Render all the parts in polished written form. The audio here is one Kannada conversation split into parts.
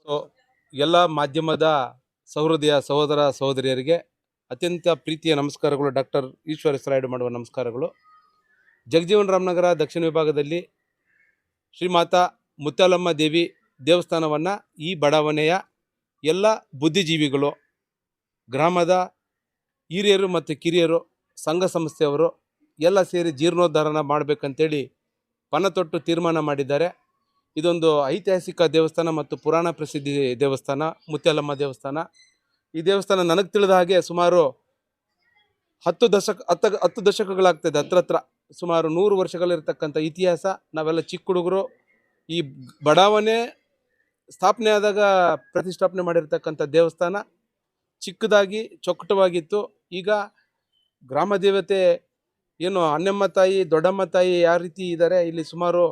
ಸೊ ಎಲ್ಲ ಮಾಧ್ಯಮದ ಸಹೃದಯ ಸಹೋದರ ಸಹೋದರಿಯರಿಗೆ ಅತ್ಯಂತ ಪ್ರೀತಿಯ ನಮಸ್ಕಾರಗಳು. ಡಾಕ್ಟರ್ ಈಶ್ವರ ಹೆಸರಾಯ್ಡು ಮಾಡುವ ನಮಸ್ಕಾರಗಳು. ಜಗಜೀವನ ರಾಮನಗರ ದಕ್ಷಿಣ ವಿಭಾಗದಲ್ಲಿ ಶ್ರೀಮಾತಾ ಮುತ್ತಾಲಮ್ಮ ದೇವಿ ದೇವಸ್ಥಾನವನ್ನು ಈ ಬಡಾವಣೆಯ ಎಲ್ಲ ಬುದ್ಧಿಜೀವಿಗಳು, ಗ್ರಾಮದ ಹಿರಿಯರು ಮತ್ತು ಕಿರಿಯರು, ಸಂಘ ಸಂಸ್ಥೆಯವರು ಎಲ್ಲ ಸೇರಿ ಜೀರ್ಣೋದ್ಧಾರನ ಮಾಡಬೇಕಂತೇಳಿ ಪಣತೊಟ್ಟು ತೀರ್ಮಾನ ಮಾಡಿದ್ದಾರೆ. ಇದೊಂದು ಐತಿಹಾಸಿಕ ದೇವಸ್ಥಾನ ಮತ್ತು ಪುರಾಣ ಪ್ರಸಿದ್ಧಿ ದೇವಸ್ಥಾನ ಮುತ್ಯಾಲಮ್ಮ ದೇವಸ್ಥಾನ. ಈ ದೇವಸ್ಥಾನ ನನಗೆ ತಿಳಿದ ಹಾಗೆ ಸುಮಾರು 10 ದಶಕಗಳಾಗ್ತದೆ. ಹತ್ರ ಸುಮಾರು 100 ವರ್ಷಗಳಿರ್ತಕ್ಕಂಥ ಇತಿಹಾಸ. ನಾವೆಲ್ಲ ಚಿಕ್ಕ ಹುಡುಗರು. ಈ ಬಡಾವಣೆ ಸ್ಥಾಪನೆ ಆದಾಗ ಪ್ರತಿಷ್ಠಾಪನೆ ಮಾಡಿರ್ತಕ್ಕಂಥ ದೇವಸ್ಥಾನ ಚಿಕ್ಕದಾಗಿ ಚೊಕ್ಕಟವಾಗಿತ್ತು. ಈಗ ಗ್ರಾಮ ದೇವತೆ ಏನು ಅನ್ನಮ್ಮ ತಾಯಿ, ದೊಡ್ಡಮ್ಮ ತಾಯಿ ಯಾವ ರೀತಿ ಇದ್ದಾರೆ, ಇಲ್ಲಿ ಸುಮಾರು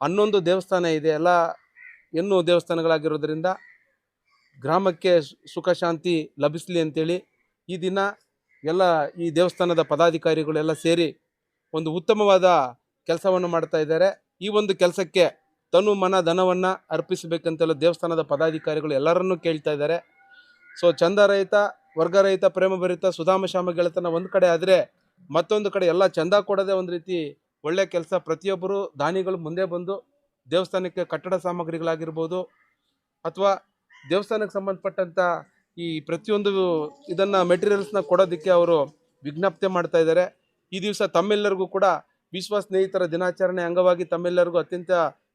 11 ದೇವಸ್ಥಾನ ಇದೆ. ಎಲ್ಲ ಹೆಣ್ಣು ದೇವಸ್ಥಾನಗಳಾಗಿರೋದ್ರಿಂದ ಗ್ರಾಮಕ್ಕೆ ಸುಖ ಶಾಂತಿ ಲಭಿಸಲಿ ಅಂತೇಳಿ ಈ ದಿನ ಎಲ್ಲ ಈ ದೇವಸ್ಥಾನದ ಪದಾಧಿಕಾರಿಗಳೆಲ್ಲ ಸೇರಿ ಒಂದು ಉತ್ತಮವಾದ ಕೆಲಸವನ್ನು ಮಾಡ್ತಾ ಇದ್ದಾರೆ. ಈ ಒಂದು ಕೆಲಸಕ್ಕೆ ತನು ಮನ ಧನವನ್ನು ಅರ್ಪಿಸಬೇಕಂತೆಲ್ಲ ದೇವಸ್ಥಾನದ ಪದಾಧಿಕಾರಿಗಳು ಎಲ್ಲರನ್ನೂ ಕೇಳ್ತಾ ಇದ್ದಾರೆ. ಸೊ ಚಂದಾರಹಿತ, ವರ್ಗರಹಿತ, ಪ್ರೇಮಭರಿತ, ಸುಧಾಮ ಶ್ಯಾಮ ಗೆಳೆತನ ಒಂದು ಕಡೆ ಆದರೆ, ಮತ್ತೊಂದು ಕಡೆ ಎಲ್ಲ ಚಂದ ಕೊಡೋದೇ ಒಂದು ರೀತಿ ಒಳ್ಳೆ ಕೆಲಸ. ಪ್ರತಿಯೊಬ್ಬರು ದಾನಿಗಳು ಮುಂದೆ ಬಂದು ದೇವಸ್ಥಾನಕ್ಕೆ ಕಟ್ಟಡ ಸಾಮಗ್ರಿಗಳಾಗಿರ್ಬೋದು ಅಥವಾ ದೇವಸ್ಥಾನಕ್ಕೆ ಸಂಬಂಧಪಟ್ಟಂಥ ಈ ಪ್ರತಿಯೊಂದು ಇದನ್ನು ಮೆಟೀರಿಯಲ್ಸ್ನ ಕೊಡೋದಕ್ಕೆ ಅವರು ವಿಜ್ಞಪ್ತಿ ಮಾಡ್ತಾ ಇದ್ದಾರೆ. ಈ ದಿವಸ ತಮ್ಮೆಲ್ಲರಿಗೂ ಕೂಡ ವಿಶ್ವ ಸ್ನೇಹಿತರ ದಿನಾಚರಣೆ ಅಂಗವಾಗಿ ತಮ್ಮೆಲ್ಲರಿಗೂ ಅತ್ಯಂತ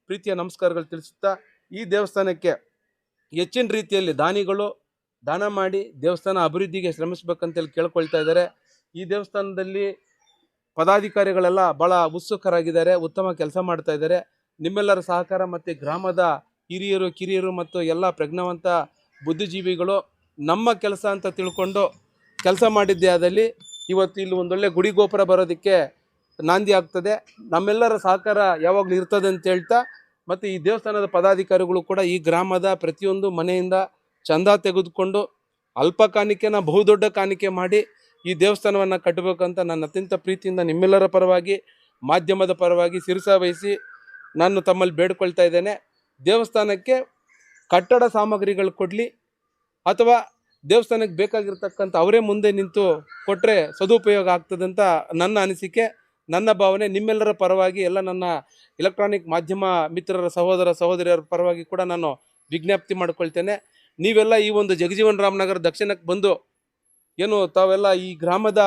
ಪ್ರೀತಿಯ ನಮಸ್ಕಾರಗಳು ತಿಳಿಸುತ್ತಾ, ಈ ದೇವಸ್ಥಾನಕ್ಕೆ ಹೆಚ್ಚಿನ ರೀತಿಯಲ್ಲಿ ದಾನಿಗಳು ದಾನ ಮಾಡಿ ದೇವಸ್ಥಾನ ಅಭಿವೃದ್ಧಿಗೆ ಶ್ರಮಿಸಬೇಕಂತೇಳಿ ಕೇಳ್ಕೊಳ್ತಾ ಇದ್ದಾರೆ. ಈ ದೇವಸ್ಥಾನದಲ್ಲಿ ಪದಾಧಿಕಾರಿಗಳೆಲ್ಲ ಭಾಳ ಉತ್ಸುಕರಾಗಿದ್ದಾರೆ, ಉತ್ತಮ ಕೆಲಸ ಮಾಡ್ತಾ ಇದ್ದಾರೆ. ನಿಮ್ಮೆಲ್ಲರ ಸಹಕಾರ ಮತ್ತು ಗ್ರಾಮದ ಹಿರಿಯರು, ಕಿರಿಯರು ಮತ್ತು ಎಲ್ಲ ಪ್ರಜ್ಞಾವಂತ ಬುದ್ಧಿಜೀವಿಗಳು ನಮ್ಮ ಕೆಲಸ ಅಂತ ತಿಳ್ಕೊಂಡು ಕೆಲಸ ಮಾಡಿದ್ದೇ ಆದಲ್ಲಿ ಇವತ್ತು ಇಲ್ಲಿ ಒಂದೊಳ್ಳೆ ಗುಡಿ ಗೋಪುರ ಬರೋದಕ್ಕೆ ನಾಂದಿ ಆಗ್ತದೆ. ನಮ್ಮೆಲ್ಲರ ಸಹಕಾರ ಯಾವಾಗಲೂ ಇರ್ತದೆ ಅಂತ ಹೇಳ್ತಾ, ಮತ್ತು ಈ ದೇವಸ್ಥಾನದ ಪದಾಧಿಕಾರಿಗಳು ಕೂಡ ಈ ಗ್ರಾಮದ ಪ್ರತಿಯೊಂದು ಮನೆಯಿಂದ ಚಂದ ತೆಗೆದುಕೊಂಡು ಅಲ್ಪ ಕಾಣಿಕೆನ ಬಹುದೊಡ್ಡ ಕಾಣಿಕೆ ಮಾಡಿ ಈ ದೇವಸ್ಥಾನವನ್ನು ಕಟ್ಟಬೇಕಂತ ನಾನು ಅತ್ಯಂತ ಪ್ರೀತಿಯಿಂದ ನಿಮ್ಮೆಲ್ಲರ ಪರವಾಗಿ, ಮಾಧ್ಯಮದ ಪರವಾಗಿ ಶಿರಸಾವಹಿಸಿ ನಾನು ತಮ್ಮಲ್ಲಿ ಬೇಡ್ಕೊಳ್ತಾ ಇದ್ದೇನೆ. ದೇವಸ್ಥಾನಕ್ಕೆ ಕಟ್ಟಡ ಸಾಮಗ್ರಿಗಳು ಕೊಡಲಿ ಅಥವಾ ದೇವಸ್ಥಾನಕ್ಕೆ ಬೇಕಾಗಿರ್ತಕ್ಕಂಥ ಅವರೇ ಮುಂದೆ ನಿಂತು ಕೊಟ್ಟರೆ ಸದುಪಯೋಗ ಆಗ್ತದೆ ಅಂತ ನನ್ನ ಅನಿಸಿಕೆ, ನನ್ನ ಭಾವನೆ. ನಿಮ್ಮೆಲ್ಲರ ಪರವಾಗಿ, ಎಲ್ಲ ನನ್ನ ಎಲೆಕ್ಟ್ರಾನಿಕ್ ಮಾಧ್ಯಮ ಮಿತ್ರರ ಸಹೋದರ ಸಹೋದರಿಯರ ಪರವಾಗಿ ಕೂಡ ನಾನು ವಿಜ್ಞಪ್ತಿ ಮಾಡ್ಕೊಳ್ತೇನೆ. ನೀವೆಲ್ಲ ಈ ಒಂದು ಜಗಜೀವನ ರಾಮನಗರ ದಕ್ಷಿಣಕ್ಕೆ ಬಂದು ಏನು ತಾವೆಲ್ಲ ಈ ಗ್ರಾಮದ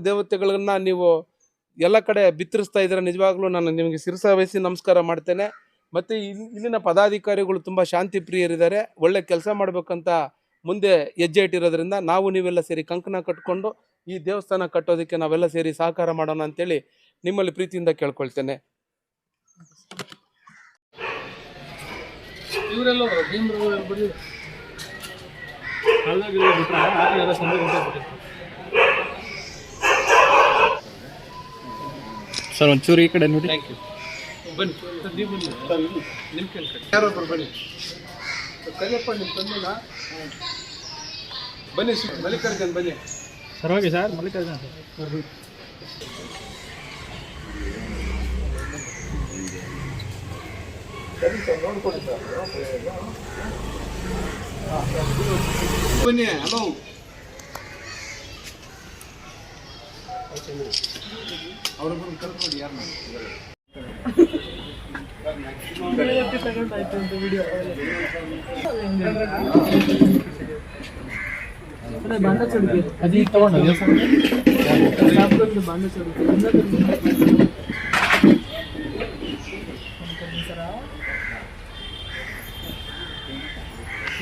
ದೇವತೆಗಳನ್ನ ನೀವು ಎಲ್ಲ ಕಡೆ ಬಿತ್ತರಿಸ್ತಾ ಇದ್ದೀರ. ನಿಜವಾಗ್ಲೂ ನಾನು ನಿಮಗೆ ಶಿರಸಾವಹಿಸಿ ನಮಸ್ಕಾರ ಮಾಡ್ತೇನೆ. ಮತ್ತು ಇಲ್ಲಿನ ಪದಾಧಿಕಾರಿಗಳು ತುಂಬ ಶಾಂತಿ ಪ್ರಿಯರಿದ್ದಾರೆ, ಒಳ್ಳೆ ಕೆಲಸ ಮಾಡಬೇಕಂತ ಮುಂದೆ ಹೆಜ್ಜೆ ಇಟ್ಟಿರೋದ್ರಿಂದ ನಾವು ನೀವೆಲ್ಲ ಸೇರಿ ಕಂಕಣ ಕಟ್ಕೊಂಡು ಈ ದೇವಸ್ಥಾನ ಕಟ್ಟೋದಕ್ಕೆ ನಾವೆಲ್ಲ ಸೇರಿ ಸಹಕಾರ ಮಾಡೋಣ ಅಂತೇಳಿ ನಿಮ್ಮಲ್ಲಿ ಪ್ರೀತಿಯಿಂದ ಕೇಳ್ಕೊಳ್ತೇನೆ. ಸರ್ ಒಂಚೂರು ಈ ಕಡೆ ನೋಡಿ. Thank you. ಬನ್ನಿ ನಿಮ್ಮ ಕೈ ಯಾರೊಬ್ಬರು ಬನ್ನಿ. ಕರಿಯಪ್ಪ ನಿಮ್ಮ ತಂದಿಲ್ಲ, ಬನ್ನಿ. ಮಲ್ಲಿಕಾರ್ಜುನ್ ಬನ್ನಿ ಸರ್. ಹೋಗಿ ಸರ್, ಮಲ್ಲಿಕಾರ್ಜುನ್ ಸರ್. ಸರಿ ಸರ್, ನೋಡ್ಕೊಳ್ಳಿ ಸರ್. ಬನ್ನಿ. ಹಲೋ, ಅವ್ರೊಬ್ಬರು ಕರ್ಕೊಂಡು ಯಾರನ್ನ అది తಗೊಂಡ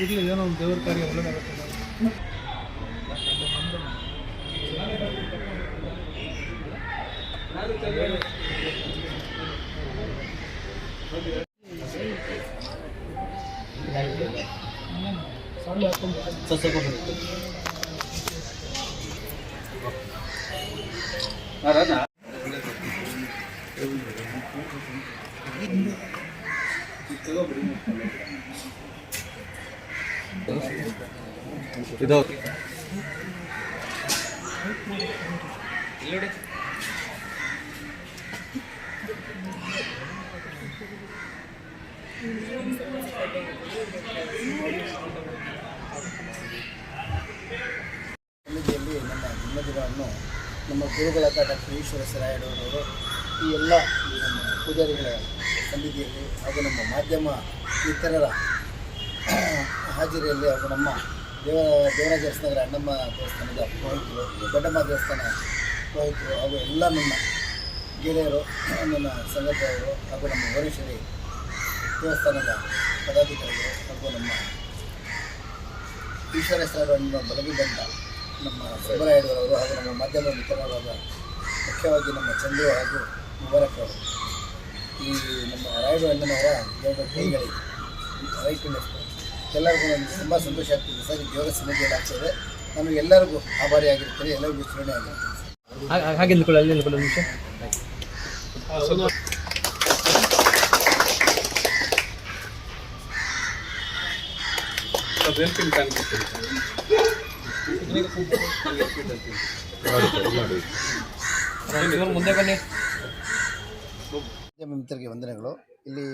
ಇರ್ಲಿ, ಏನೋ ಒಂದು ದೇವ್ರ ಕಾರ್ಯ ಒಳ್ಳೆದಾಗುತ್ತೆ. ಇದು ಸನ್ನಿಧಿಯಲ್ಲಿ ನಮ್ಮ ಜನ್ಮದಿನವನ್ನು ನಮ್ಮ ಗುರುಗಳಾದ ಡಾಕ್ಟರ್ ಈಶ್ವರ ಸರಾಯಡವರು ಈ ಎಲ್ಲ ಈ ನಮ್ಮ ಪೂಜಾರಿಗಳ ಸನ್ನಿಧಿಯಲ್ಲಿ ಹಾಗೂ ನಮ್ಮ ಮಾಧ್ಯಮ ಮಿತ್ರರ ಹಾಜರಿಯಲ್ಲಿ ಹಾಗೂ ನಮ್ಮ ದೇವರಾಜ ನಗರ ಅಣ್ಣಮ್ಮ ದೇವಸ್ಥಾನದ ಪುರೋಹಿತರು, ದೊಡ್ಡಮ್ಮ ದೇವಸ್ಥಾನ ಪುರೋಹಿತರು ಹಾಗೂ ಎಲ್ಲ ನನ್ನ ಗೆಳೆಯರು, ನನ್ನ ಸಂಘದವರು ಹಾಗೂ ನಮ್ಮ ಭುವನೇಶ್ವರಿ ದೇವಸ್ಥಾನದ ಪದಾಧಿಕಾರಿಗಳು ಹಾಗೂ ನಮ್ಮ ಈಶ್ವರೇಶ್ವರನ್ನು ಬಲಗಿ ಬಂದ ನಮ್ಮ ಸುಬ್ಬರಾಯಡವರವರು ಹಾಗೂ ನಮ್ಮ ಮಾಧ್ಯಮ ಮಿತ್ರರಾದ ಮುಖ್ಯವಾಗಿ ನಮ್ಮ ಚಂದ್ರು ಹಾಗೂ ಮುಬಾರಕ್ ಅವರು, ಈ ನಮ್ಮ ರಾಯಡು ಅಣ್ಣನವರ ದೇವರ ಕೈಗಳಿಗೆ ರೈಟ್ ಎಲ್ಲರಿಗೂ ನನಗೆ ತುಂಬ ಸಂತೋಷ ಆಗ್ತಿದೆ ಸರ್. ಈ ದೇವರ ಸನ್ನಿಧಿಯಲ್ಲಿ ಆಗ್ತದೆ. ನಾನು ಎಲ್ಲರಿಗೂ ಆಭಾರಿಯಾಗಿರ್ತೀನಿ, ಎಲ್ಲರಿಗೂ ಸ್ಮರಣೆ ಆಗಿರ್ತೀನಿ. ಹಾಗೆ ನಿಮಿಷ ಮುಂದೆ ಬನ್ನಿ. ಮಾಧ್ಯಮ ಮಿತ್ರರಿಗೆ ವಂದನೆಗಳು. ಇಲ್ಲಿ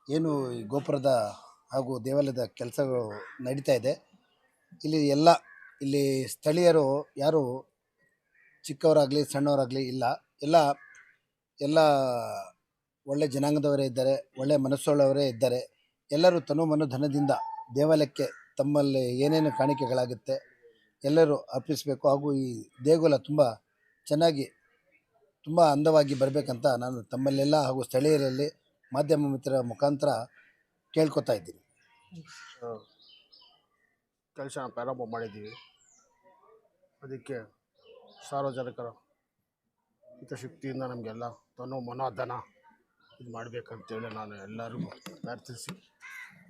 ಏನು ಈ ಗೋಪುರದ ಹಾಗೂ ದೇವಾಲಯದ ಕೆಲಸಗಳು ನಡೀತಾ ಇದೆ. ಇಲ್ಲಿ ಸ್ಥಳೀಯರು ಯಾರು ಚಿಕ್ಕವರಾಗಲಿ ಸಣ್ಣವರಾಗಲಿ ಇಲ್ಲ, ಎಲ್ಲ ಒಳ್ಳೆ ಜನಾಂಗದವರೇ ಇದ್ದಾರೆ, ಒಳ್ಳೆಯ ಮನಸ್ಸುಳ್ಳವರೇ ಇದ್ದಾರೆ. ಎಲ್ಲರೂ ತನು ಮನು ಧನದಿಂದ ದೇವಾಲಯಕ್ಕೆ ತಮ್ಮಲ್ಲಿ ಏನೇನು ಕಾಣಿಕೆಗಳಾಗುತ್ತೆ ಎಲ್ಲರೂ ಅರ್ಪಿಸಬೇಕು. ಹಾಗೂ ಈ ದೇಗುಲ ತುಂಬ ಚೆನ್ನಾಗಿ ತುಂಬ ಅಂದವಾಗಿ ಬರಬೇಕಂತ ನಾನು ತಮ್ಮಲ್ಲೆಲ್ಲ ಹಾಗೂ ಸ್ಥಳೀಯರಲ್ಲಿ ಮಾಧ್ಯಮ ಮಿತ್ರರ ಮುಖಾಂತರ ಕೇಳ್ಕೊತಾ ಇದ್ದೀನಿ. ಕೆಲಸ ಪ್ರಾರಂಭ ಮಾಡಿದ್ದೀವಿ. ಅದಕ್ಕೆ ಸಾರ್ವಜನಿಕರ ಹಿತಶಕ್ತಿಯಿಂದ ನಮಗೆಲ್ಲ ತನು ಮನ ಧನ ಇದು ಮಾಡಬೇಕಂತೇಳಿ ನಾನು ಎಲ್ಲರಿಗೂ ಪ್ರಾರ್ಥಿಸಿ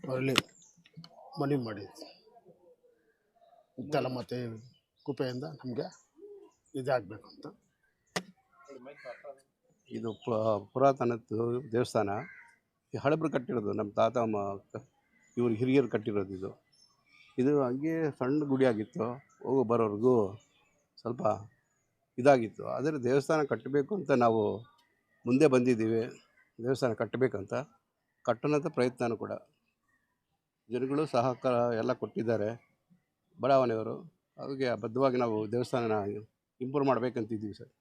ಅವರಲ್ಲಿ ಮನವಿ ಮಾಡಿದ್ದೆ. ಇಂತೆಲ್ಲ ಮತ್ತು ಕೃಪೆಯಿಂದ ನಮಗೆ ಇದಾಗಬೇಕು ಅಂತ. ಇದು ಪುರಾತನದ್ದು ದೇವಸ್ಥಾನ. ಈ ಹಳಬ್ರು ಕಟ್ಟಿರೋದು, ನಮ್ಮ ತಾತ ಇವರು ಹಿರಿಯರು ಕಟ್ಟಿರೋದು ಇದು ಹಂಗೆ ಸಣ್ಣ ಗುಡಿಯಾಗಿತ್ತು. ಹೋಗೋ ಬರೋರಿಗೂ ಸ್ವಲ್ಪ ಇದಾಗಿತ್ತು. ಆದರೆ ದೇವಸ್ಥಾನ ಕಟ್ಟಬೇಕು ಅಂತ ನಾವು ಮುಂದೆ ಬಂದಿದ್ದೀವಿ. ದೇವಸ್ಥಾನ ಕಟ್ಟಬೇಕಂತ ಕಟ್ಟೋಂಥ ಪ್ರಯತ್ನನೂ ಕೂಡ ಜನಗಳು ಸಹಕಾರ ಎಲ್ಲ ಕೊಟ್ಟಿದ್ದಾರೆ, ಬಡಾವಣೆಯವರು. ಹಾಗೆ ಬದ್ಧವಾಗಿ ನಾವು ದೇವಸ್ಥಾನನ ಇಂಪ್ರೂವ್ ಮಾಡಬೇಕಂತಿದ್ದೀವಿ ಸರ್.